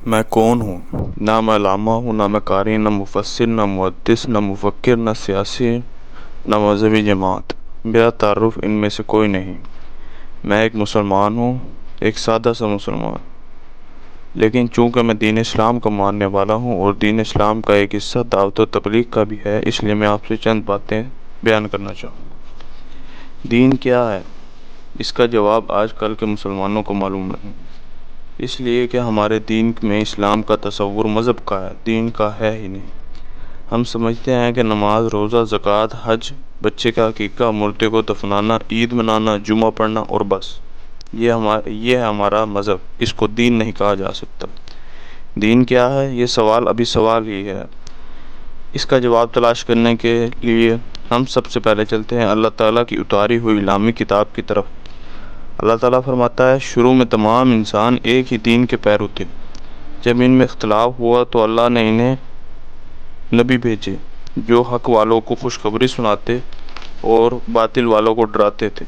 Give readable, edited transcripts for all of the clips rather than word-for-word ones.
मैं कौन हूँ? ना मैं लामा हूँ, ना मैं कारी, ना मुफस्सिर, ना मुहद्दिस, ना मुफक्किर, ना सियासी, ना मजहबी जमात। मेरा तारुफ इनमें से कोई नहीं। मैं एक मुसलमान हूँ, एक सादा सा मुसलमान। लेकिन चूँकि मैं दीन इस्लाम का मानने वाला हूँ और दीन इस्लाम का एक हिस्सा दावत व तबलीग का भी है, इसलिए मैं आपसे चंद बातें बयान करना चाहूँ। दीन क्या है? इसका जवाब आजकल के मुसलमानों को मालूम नहीं, इसलिए कि हमारे दीन में इस्लाम का तसव्वुर मज़हब का है, दीन का है ही नहीं। हम समझते हैं कि नमाज, रोज़ा, ज़कात, हज, बच्चे का अकीका, मुर्दे को दफनाना, ईद मनाना, जुमा पढ़ना और बस ये है हमारा मज़हब। इसको दीन नहीं कहा जा सकता। दीन क्या है? ये सवाल अभी सवाल ही है। इसका जवाब तलाश करने के लिए हम सबसे पहले चलते हैं अल्लाह ताला की उतारी हुई इलामी किताब की तरफ। अल्लाह ताला फरमाता है, शुरू में तमाम इंसान एक ही दीन के पैरों थे। जब इनमें इख्तलाफ हुआ तो अल्लाह ने इन्हें नबी भेजे जो हक वालों को खुशखबरी सुनाते और बातिल वालों को डराते थे,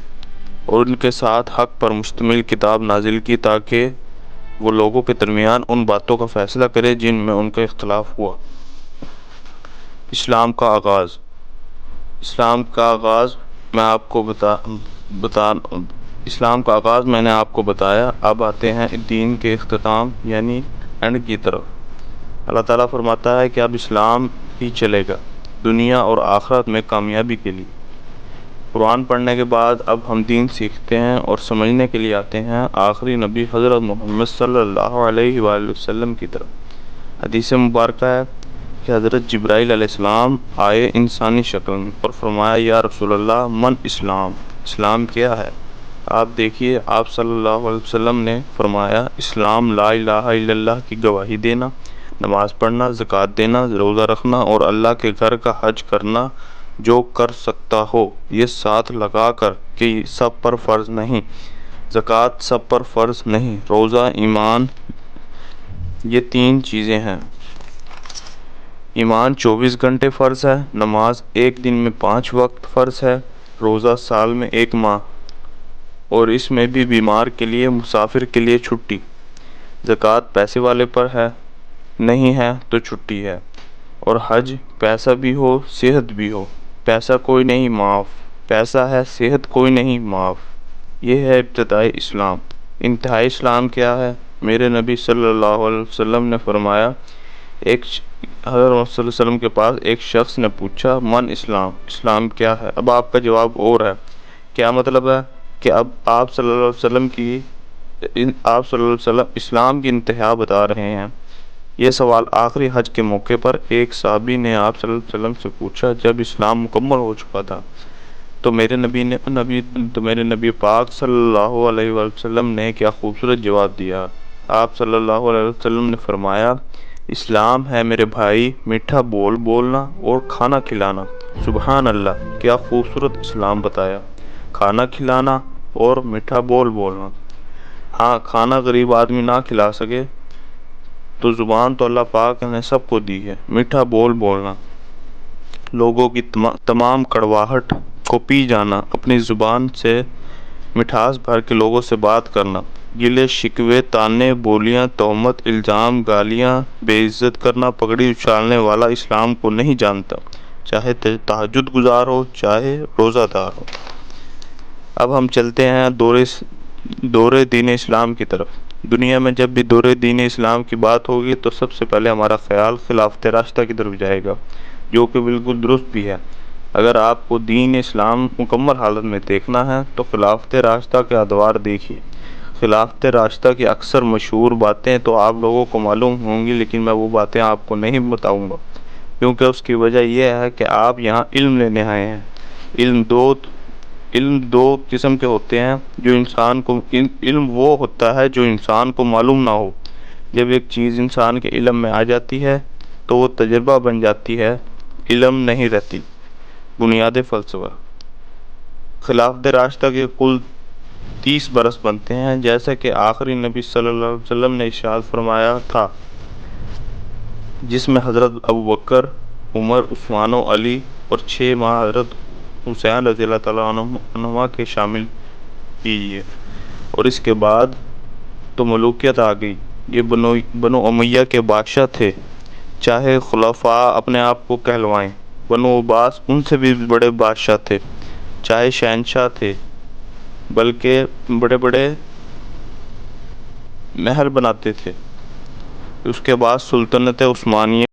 और उनके साथ हक पर मुश्तमिल किताब नाजिल की ताकि वो लोगों के दरमियान उन बातों का फैसला करे जिनमें उनका इख्तलाफ हुआ। इस्लाम का आगाज़। इस्लाम का आगाज़ मैं आपको बता इस्लाम का आगाज़ मैंने आपको बताया। अब आते हैं दीन के इख्तिताम यानी एंड की तरफ। अल्लाह ताला फरमाता है कि अब इस्लाम ही चलेगा दुनिया और आखिरत में कामयाबी के लिए। कुरान पढ़ने के बाद अब हम दीन सीखते हैं और समझने के लिए आते हैं आखिरी नबी हज़रत मोहम्मद सल्लल्लाहु अलैहि वसल्लम की तरफ। हदीस मुबारक है कि हज़रत जिब्राइल अलैहिस्सलाम आए इंसानी शक्ल में और फरमाया, या रसूलल्लाह, मन इस्लाम, इस्लाम क्या है? आप देखिए, आप सल्लल्लाहु अलैहि वसल्लम ने फरमाया, इस्लाम ला इलाहा इल्लल्लाह की गवाही देना, नमाज पढ़ना, ज़कात देना, रोज़ा रखना और अल्लाह के घर का हज करना जो कर सकता हो। ये साथ लगा कर कि सब पर फ़र्ज़ नहीं, ज़कात सब पर फ़र्ज़ नहीं, रोज़ा, ईमान, ये तीन चीज़ें हैं। ईमान 24 घंटे फ़र्ज़ है, नमाज एक दिन में 5 वक्त फ़र्ज़ है, रोज़ा साल में 1 माह और इसमें भी बीमार के लिए, मुसाफिर के लिए छुट्टी। ज़कात पैसे वाले पर है, नहीं है तो छुट्टी है। और हज पैसा भी हो सेहत भी हो, पैसा कोई नहीं माफ़, पैसा है सेहत कोई नहीं माफ़। ये है इब्तिदाई इस्लाम। इंतहाई इस्लाम क्या है? मेरे नबी सल्लल्लाहु अलैहि वसल्लम ने फरमाया, एक हज़रत मोहम्मद सल्लल्लाहु अलैहि वसल्लम के पास एक शख्स ने पूछा, मन इस्लाम, इस्लाम क्या है? अब आपका जवाब और है। क्या मतलब है कि अब आप सल्लल्लाहु अलैहि वसल्लम इस्लाम की इंतहा बता रहे हैं। यह सवाल आखिरी हज के मौके पर एक साहबी ने आप सल्लल्लाहु अलैहि वसल्लम से पूछा। जब इस्लाम मुकम्मल हो चुका था तो मेरे नबी पाक सल्लल्लाहु अलैहि वसल्लम ने क्या खूबसूरत जवाब दिया। आप सल्लल्लाहु अलैहि वसल्लम ने फरमाया, इस्लाम है मेरे भाई मीठा बोल बोलना और खाना खिलाना। सुबहान अल्लाह, क्या खूबसूरत इस्लाम बताया। खाना खिलाना और मीठा बोल बोलना। हाँ, खाना गरीब आदमी ना खिला सके तो ज़ुबान तो अल्लाह पाक ने सबको दी है। मीठा बोल बोलना, लोगों की तमाम कड़वाहट को पी जाना, अपनी ज़ुबान से मिठास भर के लोगों से बात करना, गिले शिकवे, ताने, बोलियां, तोहमत, इल्ज़ाम, गालियां, बेइज्जत करना, पगड़ी उछालने वाला इस्लाम को नहीं जानता, चाहे तहज्जुद गुजार हो, चाहे रोज़ादार हो। अब हम चलते हैं दौरे दीन इस्लाम की तरफ। दुनिया में जब भी दौरे दीन इस्लाम की बात होगी तो सबसे पहले हमारा ख्याल खिलाफत रास्ता की तरफ जाएगा, जो कि बिल्कुल दुरुस्त भी है। अगर आपको दीन इस्लाम मुकम्मल हालत में देखना है तो खिलाफत रास्ता के अदवार देखिए। खिलाफत रास्ता की अक्सर मशहूर बातें तो आप लोगों को मालूम होंगी, लेकिन मैं वो बातें आपको नहीं बताऊंगा, क्योंकि उसकी वजह यह है कि आप यहाँ इल्म लेने आए हैं। इल्म दो इल्म दो किस्म के होते हैं। इल्म वो होता है जो इंसान को मालूम ना हो। जब एक चीज़ इंसान के इल्म में आ जाती है तो वो तजुर्बा बन जाती है, इल्म नहीं रहती। बुनियाद फ़लसफ़ा। खिलाफत रास्ता के कुल 30 बरस बनते हैं, जैसा कि आखिरी नबी सल्लल्लाहु अलैहि वसल्लम ने इरशाद फरमाया था, जिसमें हज़रत अबू बकर, उमर, उस्मान और अली और 6 माह हज़रत हुसैन रज़ियल्लाहु तआला अन्हुमा के शामिल कीजिए। और इसके बाद तो मलूकियत आ गई। یہ بنو امیہ کے بادشاہ تھے، چاہے خلفاء اپنے آپ کو کہلوائیں، بنو عباس ان سے بھی بڑے بادشاہ تھے، چاہے شہنشاہ تھے، بلکہ بڑے بڑے محل بناتے تھے۔ اس کے بعد سلطنت عثمانیہ